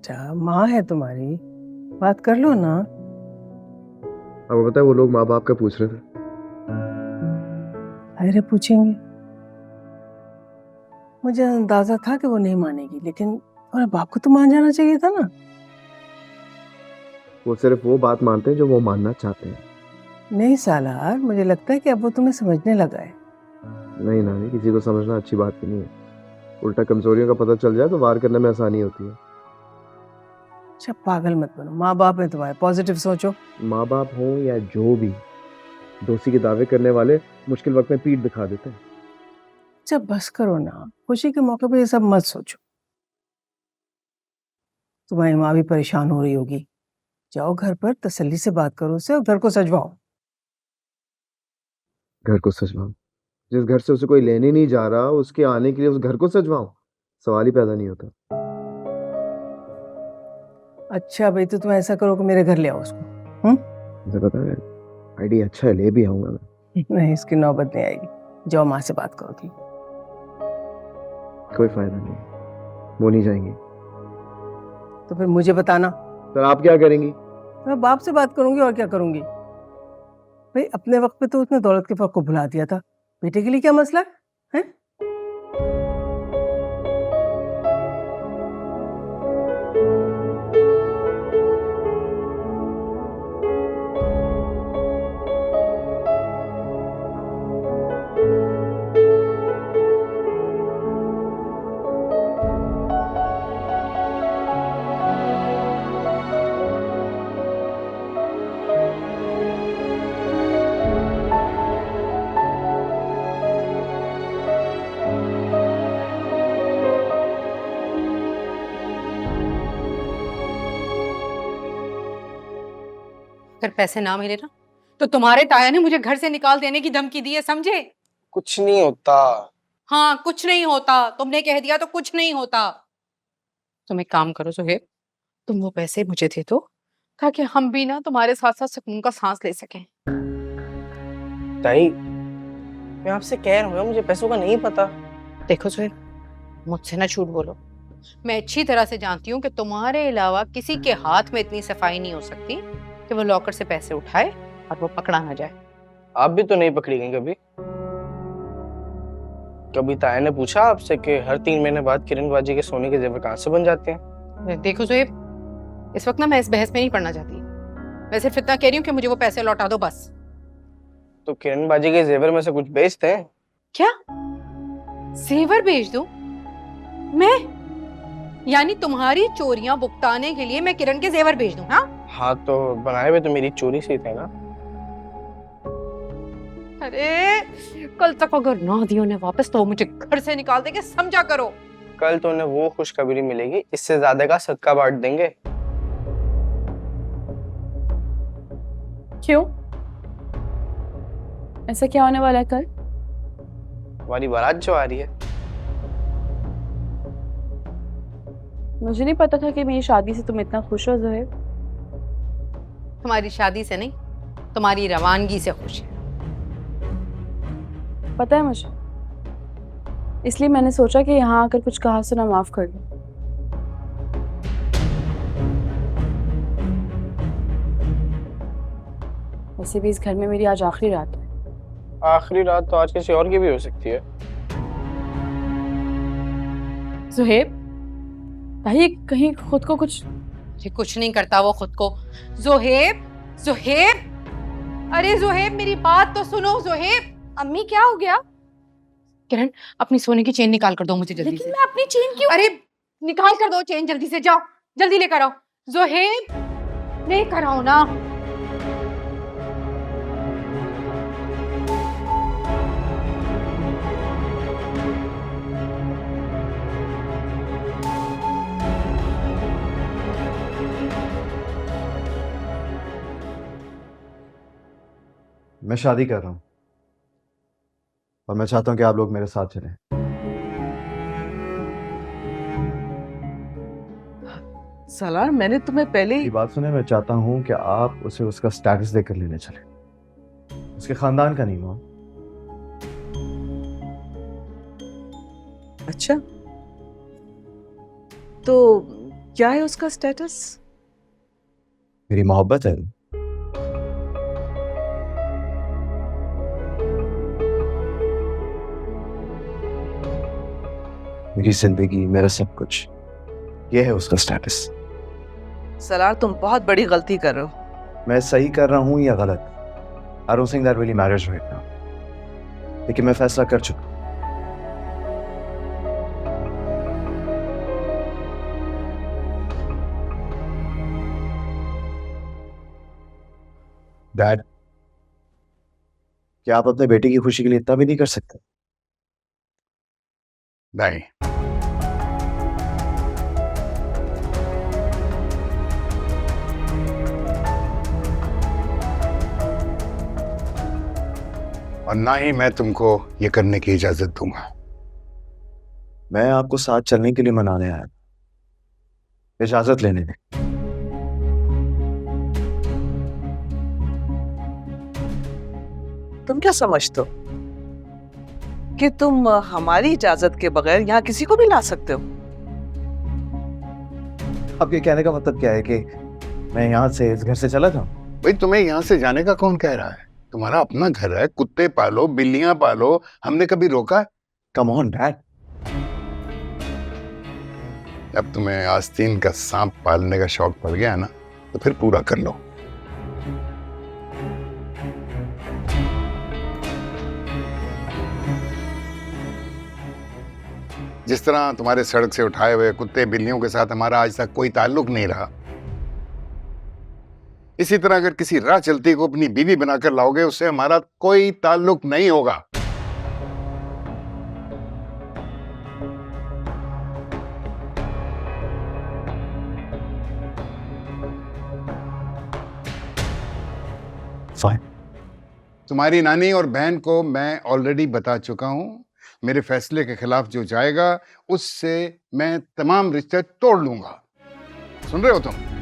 बेटा, माँ है तुम्हारी, बात कर लो ना। आपको पता है वो लोग माँ बाप का पूछ रहे थे। अरे पूछेंगे, मुझे अंदाजा था कि वो नहीं मानेगी, लेकिन तुम्हारे बाप को तो मान जाना चाहिए था ना। वो सिर्फ वो बात मानते हैं जो वो मानना चाहते हैं। नहीं सालार, मुझे लगता है कि अब वो तुम्हें समझने लगा है। नहीं नानी, किसी को समझना अच्छी बात भी नहीं है। उल्टा कमजोरियों का पता चल जाए तो वार करने में आसानी होती है। अच्छा पागल मत बनो, माँ बाप है तुम्हारे, पॉजिटिव सोचो। माँ बाप हो या जो भी, दोस्ती के दावे करने वाले मुश्किल वक्त में पीठ दिखा देते हैं। जब बस करो ना, खुशी के मौके पे ये सब मत सोचो। तुम्हारी माँ भी परेशान हो रही होगी, जाओ घर पर तसल्ली से बात करो उससे और घर को सजवाओ। घर को सजवाऊं? जिस घर से उसे कोई लेने नहीं जा रहा, उसके आने के लिए उस घर को सजवाऊं? सवाल ही पैदा नहीं होता। अच्छा भाई, तो तुम ऐसा करो कि मेरे घर ले आओ उसको। मुझे पता है, आइडिया अच्छा है, ले भी आऊंगा मैं। नहीं, इसकी नौबत नहीं आएगी। जाओ माँ से बात करो तुम। कोई फायदा नहीं, वो नहीं जाएंगी। तो फिर मुझे बताना। सर आप क्या करेंगी? मैं बाप से बात करूंगी और क्या करूंगी। भाई अपने वक्त पे तो उसने दौलत के फर्क को भुला दिया था, बेटे के लिए क्या मसला है? अगर पैसे ना मिले ना तो तुम्हारे ताया ने मुझे घर से निकाल देने की धमकी दी है, समझे? कुछ नहीं होता। हाँ, कुछ नहीं होता, तुमने कह दिया तो कुछ नहीं होता। तुम एक काम करो सुहेब, तुम वो पैसे मुझे दे दो ताकि हम भी ना तुम्हारे साथ साथ सुकून का सांस ले सकें। ताई, मैं आपसे कह रहा हूँ मुझे पैसों का नहीं पता। देखो सुहेब, मुझसे ना झूठ बोलो। मैं अच्छी तरह से जानती हूँ कि तुम्हारे अलावा किसी के हाथ में इतनी सफाई नहीं हो सकती कि वो लॉकर से पैसे उठाए और वो पकड़ा ना जाए। आप भी तो नहीं पकड़ी गई कभी? कभी ताया ने पूछा आपसे कि हर 3 महीने बाद किरण बाजी के सोने के जेवर कहाँ से बन जाते हैं? देखो सुहेब, इस वक्त ना मैं इस बहस में नहीं पड़ना चाहती। मैं सिर्फ इतना कह रही हूँ कि मुझे वो पैसे लौटा दो बस। तो किरण बाजी के जेवर में से कुछ बेचते हैं? क्या जेवर बेच दूं मैं? यानी तुम्हारी चोरियां भुगताने के लिए मैं किरण के जेवर बेच दूं? हाँ तो बनाए हुए तो मेरी चोरी से ही थे ना। अरे कल तक अगर ना दियो ने वापस तो वो मुझे घर से निकाल देंगे, समझा करो। कल तो उन्हें वो खुशखबरी मिलेगी, इससे ज्यादा का सदका बांट देंगे। क्यों? ऐसा क्या होने वाला है कल? हमारी बारात जो आ रही है। मुझे नहीं पता था कि मेरी शादी से तुम इतना खुश हो ज़ोहैब। तुम्हारी शादी से नहीं, तुम्हारी रवानगी से खुश है। पता है मुझे, इसलिए मैंने सोचा कि यहाँ आकर कुछ कहा सुना माफ कर दूं। वैसे भी इस घर में मेरी आज आखिरी रात है। आखिरी रात तो आज किसी और की भी हो सकती है। ज़ोहैब, भाई कहीं खुद को कुछ कुछ नहीं करता वो खुद को। जोहेब, जोहेब, अरे जोहेब मेरी बात तो सुनो जोहेब। अम्मी क्या हो गया? किरण, अपनी सोने की चेन निकाल कर दो मुझे जल्दी लेकिन से। मैं अपनी चेन क्यों? अरे निकाल कर दो चेन जल्दी से, जाओ जल्दी लेकर आओ। जोहेब, लेकर आओ ना। मैं शादी कर रहा हूँ और मैं चाहता हूँ कि आप लोग मेरे साथ चलें। सालार, मैंने तुम्हें पहले ही ये बात सुने, मैं चाहता हूँ कि आप उसे उसका स्टेटस देकर लेने चलें। उसके खानदान का नहीं हुआ। अच्छा, तो क्या है उसका स्टेटस? मेरी मोहब्बत है। मेरी जिंदगी, मेरा सब कुछ, ये है उसका स्टेटस। सलार, तुम बहुत बड़ी गलती कर रहे हो। मैं सही कर रहा हूँ या गलत, I don't think that really matters right now, लेकिन मैं फैसला कर चुका हूं। डैड, क्या आप अपने बेटे की खुशी के लिए इतना भी नहीं कर सकते? नहीं, और ना ही मैं तुमको ये करने की इजाजत दूंगा। मैं आपको साथ चलने के लिए मनाने आया, इजाजत लेने में। तुम क्या समझते हो कि तुम हमारी इजाजत के बगैर यहाँ किसी को भी ला सकते हो? आपके कहने का मतलब क्या है कि मैं यहाँ से, इस घर से चला जाऊं? भाई, तुम्हें यहाँ से जाने का कौन कह रहा है? तुम्हारा अपना घर है, कुत्ते पालो, बिल्लियां पालो, हमने कभी रोका है? कम ऑन डैड, अब तुम्हें आस्तीन का सांप पालने का शौक पड़ गया है ना, तो फिर पूरा कर लो। जिस तरह तुम्हारे सड़क से उठाए हुए कुत्ते बिल्लियों के साथ हमारा आज तक कोई ताल्लुक नहीं रहा, इसी तरह अगर किसी राह चलती को अपनी बीवी बनाकर लाओगे, उससे हमारा कोई ताल्लुक नहीं होगा। फाइन। तुम्हारी नानी और बहन को मैं ऑलरेडी बता चुका हूं, मेरे फैसले के खिलाफ जो जाएगा उससे मैं तमाम रिश्ते तोड़ लूंगा। सुन रहे हो तुम?